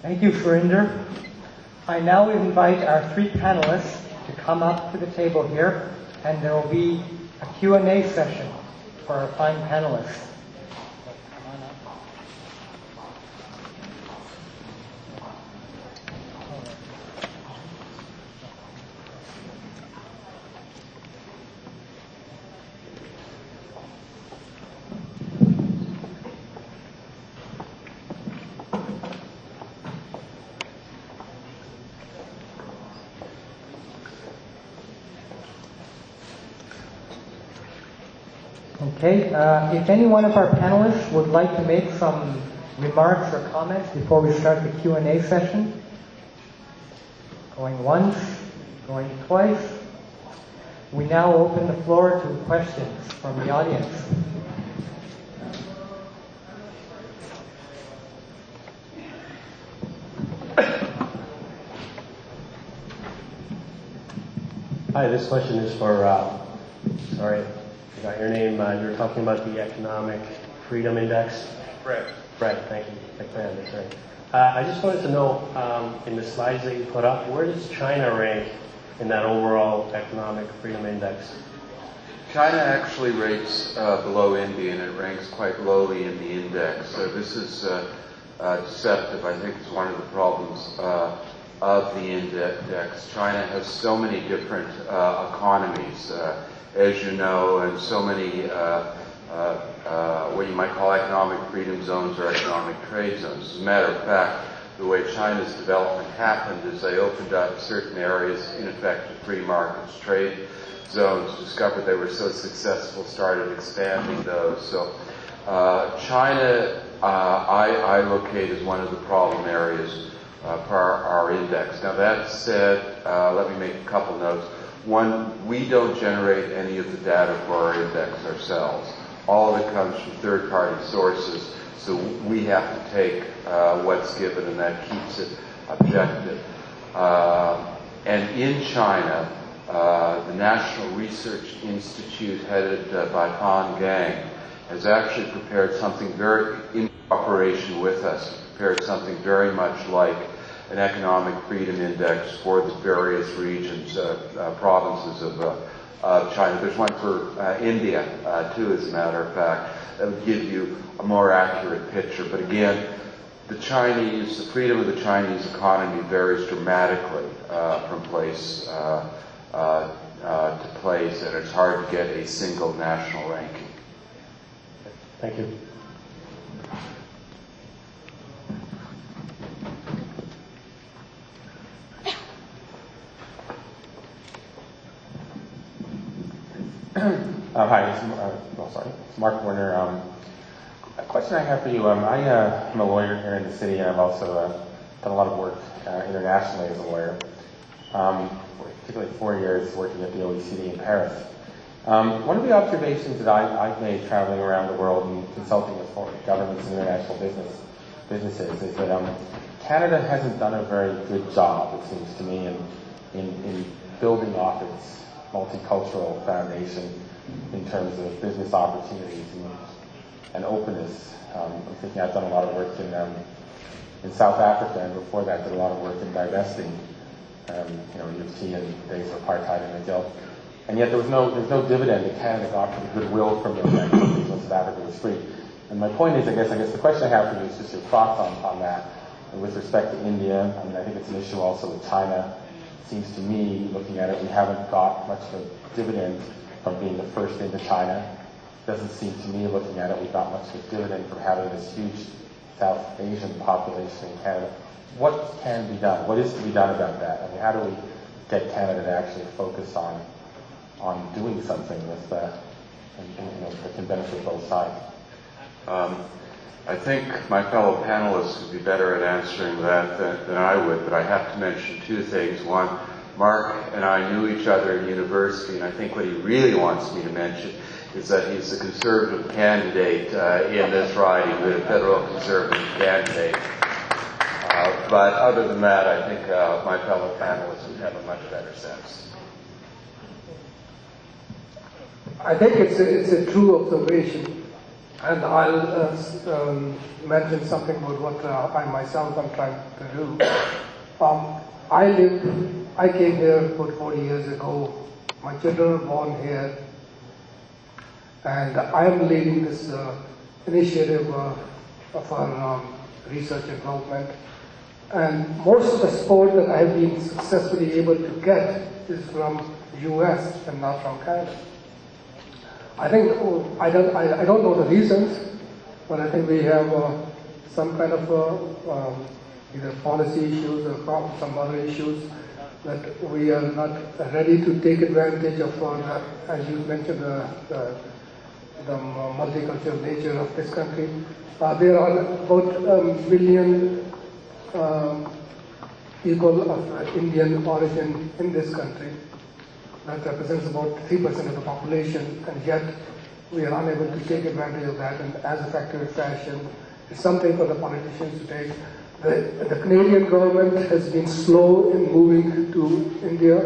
Thank you, Surinder. I now invite our three panelists to come up to the table here, and there will be a Q&A session for our fine panelists. Okay, if any one of our panelists would like to make some remarks or comments before we start the Q&A session. Going once, going twice. We now open the floor to questions from the audience. Hi, this question is for, sorry, I got your name. You're talking about the Economic Freedom Index. Fred, thank you. MacMahon, that's right. I just wanted to know, in the slides that you put up, where does China rank in that overall Economic Freedom Index? China actually rates below India, and it ranks quite lowly in the index. So this is deceptive. I think it's one of the problems of the index. China has so many different economies, as you know, and so many what you might call economic freedom zones or economic trade zones. As a matter of fact, the way China's development happened is they opened up certain areas, in effect, to free markets, trade zones, discovered they were so successful, started expanding those. So China, I locate as one of the problem areas for our index. Now that said, let me make a couple notes. One, we don't generate any of the data for our index ourselves. All of it comes from third-party sources, so we have to take what's given, and that keeps it objective. And in China, the National Research Institute, headed by Han Gang, has actually prepared something very, in cooperation with us, prepared something very much like an economic freedom index for the various regions, provinces of China. There's one for India, too, as a matter of fact, that would give you a more accurate picture. But again, the freedom of the Chinese economy varies dramatically from place to place, and it's hard to get a single national ranking. Thank you. Hi, it's Mark Werner. A question I have for you. I'm a lawyer here in the city, and I've also done a lot of work internationally as a lawyer, particularly 4 years working at the OECD in Paris. One of the observations that I've made traveling around the world and consulting with foreign governments and international businesses is that Canada hasn't done a very good job, it seems to me, in building off its multicultural foundation in terms of business opportunities and openness. I'm thinking I've done a lot of work in South Africa, and before that did a lot of work in divesting, UT and days of apartheid and McGill. And yet there's no dividend that Canada got for the goodwill from those activities when South Africa was free. And my point is, I guess the question I have for you is just your thoughts on that. And with respect to India, I think it's an issue also with China. Seems to me, looking at it, we haven't got much of a dividend from being the first into China. Doesn't seem to me, looking at it, we got much of a dividend from having this huge South Asian population in Canada. What can be done? What is to be done about that? How do we get Canada to actually focus on doing something with that can benefit both sides? I think my fellow panelists would be better at answering that than I would, but I have to mention two things. One, Mark and I knew each other in university, and I think what he really wants me to mention is that he's a conservative candidate in this riding, a federal conservative candidate. But other than that, I think my fellow panelists would have a much better sense. I think it's a true observation And I'll mention something about what I myself am trying to do. I came here about 40 years ago. My children were born here, and I am leading this initiative of our research and development. And most of the support that I have been successfully able to get is from US and not from Canada. I think, I don't know the reasons, but I think we have some kind of either policy issues or some other issues that we are not ready to take advantage of, as you mentioned, the multicultural nature of this country. There are about 1 billion people of Indian origin in this country. That represents about 3% of the population, and yet we are unable to take advantage of that, and as effective fashion. It's something for the politicians to take. The Canadian government has been slow in moving to India,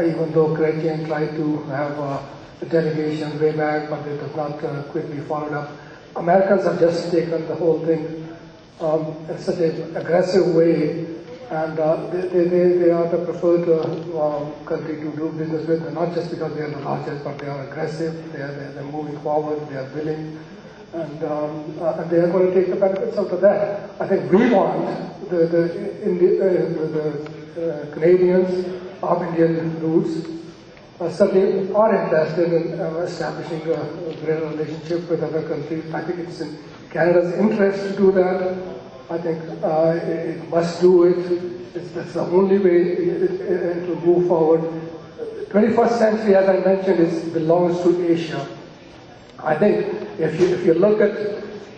even though Chrétien tried to have a delegation way back, but it was not quickly followed up. Americans have just taken the whole thing in such an aggressive way, and they are the preferred country to do business with, and not just because they are the largest, but they are aggressive, they're moving forward, they are willing, and they are going to take the benefits out of that. I think we want the Canadians of Indian roots certainly are interested in establishing a greater relationship with other countries. I think it's in Canada's interest to do that. I think it must do it. That's the only way to move forward. 21st century, as I mentioned, belongs to Asia. I think if you look at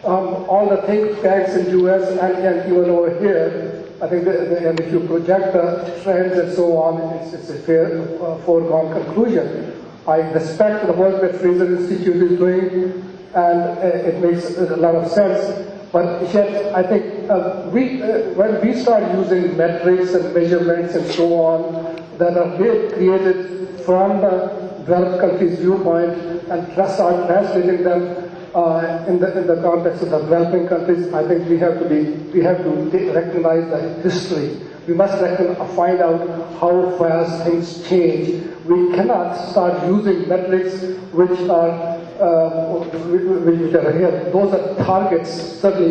all the think tanks in the US and even over here, I think, and if you project the trends and so on, it's a fair foregone conclusion. I respect the work that Fraser Institute is doing, and it makes a lot of sense. But yet, I think when we start using metrics and measurements and so on that are created from the developed countries' viewpoint and start translating them in the context of the developing countries, I think we have to recognize the history. We must find out how fast things change. We cannot start using metrics which are here. Those are targets, certainly.